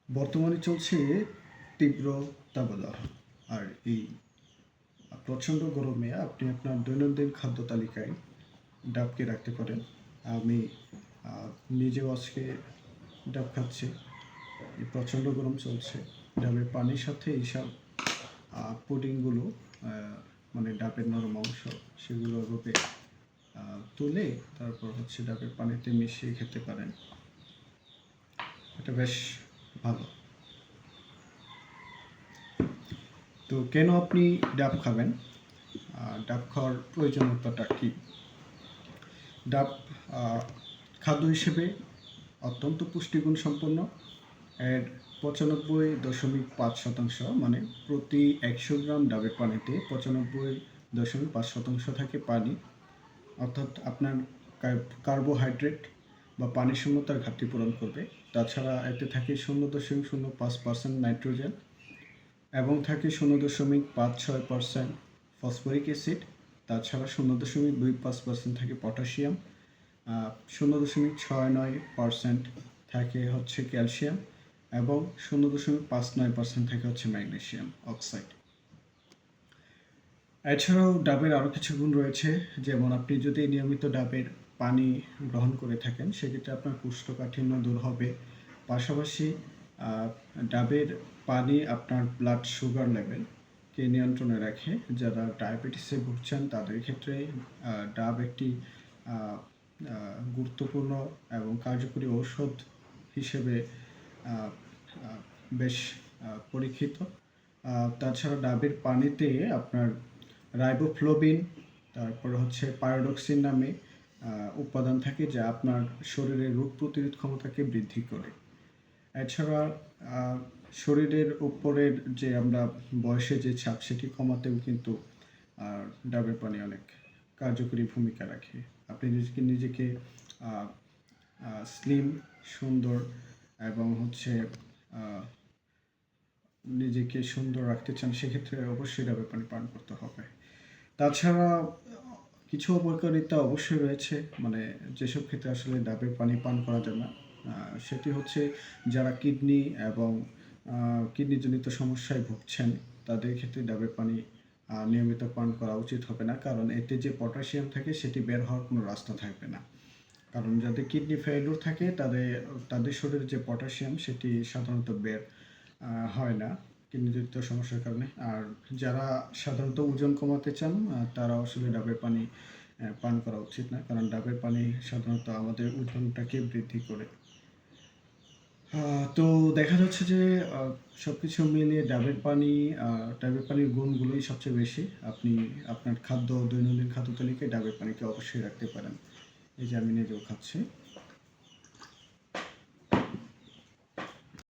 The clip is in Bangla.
বর্তমানে চলছে তীব্র দাবদাহ। আর এই প্রচণ্ড গরমে আপনি আপনার দৈনন্দিন খাদ্য তালিকায় ডাবকে রাখতে পারেন। আমি নিজেও আজকে ডাব খাচ্ছি। এই প্রচণ্ড গরম চলছে, ডাবের পানির সাথে এইসব পুডিংগুলো, মানে ডাবের নরম অংশ, সেগুলো রূপে তুলে তারপর ডাবের পানিতে মিশিয়ে খেতে পারেন। এটা বেশ ভালো। তো কেন আপনি ডাব খাবেন? ডাব খাওয়ার প্রয়োজনীয়তাটা কী? ডাব খাদ্য হিসেবে অত্যন্ত পুষ্টিগুণ সম্পন্ন। এর 95.5% মানে প্রতি 100 গ্রাম ডাবের পানিতে 95.5% থাকে পানি, অর্থাৎ আপনার কার্বোহাইড্রেট বা পানি শূন্যতার ঘাটতি পূরণ করবে। তাছাড়া এতে থাকে 0.05% নাইট্রোজেন এবং থাকে 0.56% ফসফরিক অ্যাসিড। তাছাড়া 0.25% থাকে পটাশিয়াম, 0.69% থাকে ক্যালসিয়াম এবং 0.59% থাকে ম্যাগনেসিয়াম অক্সাইড। এছাড়াও ডাবের আরও কিছু গুণ রয়েছে, যেমন আপনি যদি নিয়মিত ডাবের পানি গ্রহণ করে থাকেন সেক্ষেত্রে আপনার কোষ্ঠকাঠিন্য দূর হবে। পাশাপাশি ডাবের পানি আপনার ব্লাড সুগার লেভেলকে নিয়ন্ত্রণে রাখে। যারা ডায়াবেটিসে ভুগছেন তাদের ক্ষেত্রে ডাব একটি গুরুত্বপূর্ণ এবং কার্যকরী ঔষধ হিসেবে বেশ পরীক্ষিত। তাছাড়া ডাবের পানিতে আপনার রাইবোফ্লোবিন, তারপর পাইরোডক্সিন নামে উপাদান থাকে, যা আপনার শরীরের রোগ প্রতিরোধ ক্ষমতাকে বৃদ্ধি করে। এছাড়া শরীরের উপরের যে আমরা বয়সে যে ছাপ, সেটি কমাতেও কিন্তু ডাবের পানি অনেক কার্যকরী ভূমিকা রাখে। আপনি নিজেকে স্লিম, সুন্দর এবং নিজেকে সুন্দর রাখতে চান, সেক্ষেত্রে অবশ্যই ডাবের পানি পান করতে হবে। তাছাড়া কিছু অপকারিতা অবশ্যই রয়েছে, মানে যেসব ক্ষেত্রে আসলে ডাবের পানি পান করা যায় না, সেটি যারা কিডনি এবং কিডনিজনিত সমস্যায় ভুগছেন তাদের ক্ষেত্রে ডাবের পানি নিয়মিত পান করা উচিত হবে না, কারণ এতে যে পটাশিয়াম থাকে সেটি বের হওয়ার কোনো রাস্তা থাকবে না। কারণ যাদের কিডনি ফেলিউর থাকে তাদের শরীরে যে পটাশিয়াম সেটি সাধারণত বের হয় না কিডনিজনিত সমস্যার কারণে। আর যারা সাধারণত ওজন কমাতে চান তারা আসলে ডাবের পানি পান করা উচিত না, কারণ ডাবের পানি সাধারণত আমাদের ওজনটাকে বৃদ্ধি করে। তো দেখা যাচ্ছে যে সব কিছু মিলিয়ে ডাবের পানির গুণগুলোই সবচেয়ে বেশি। আপনি আপনার দৈনন্দিন খাদ্য তালিকায় ডাবের পানিকে অবশ্যই রাখতে পারেন। এই যে আমি নিজেও খাচ্ছি।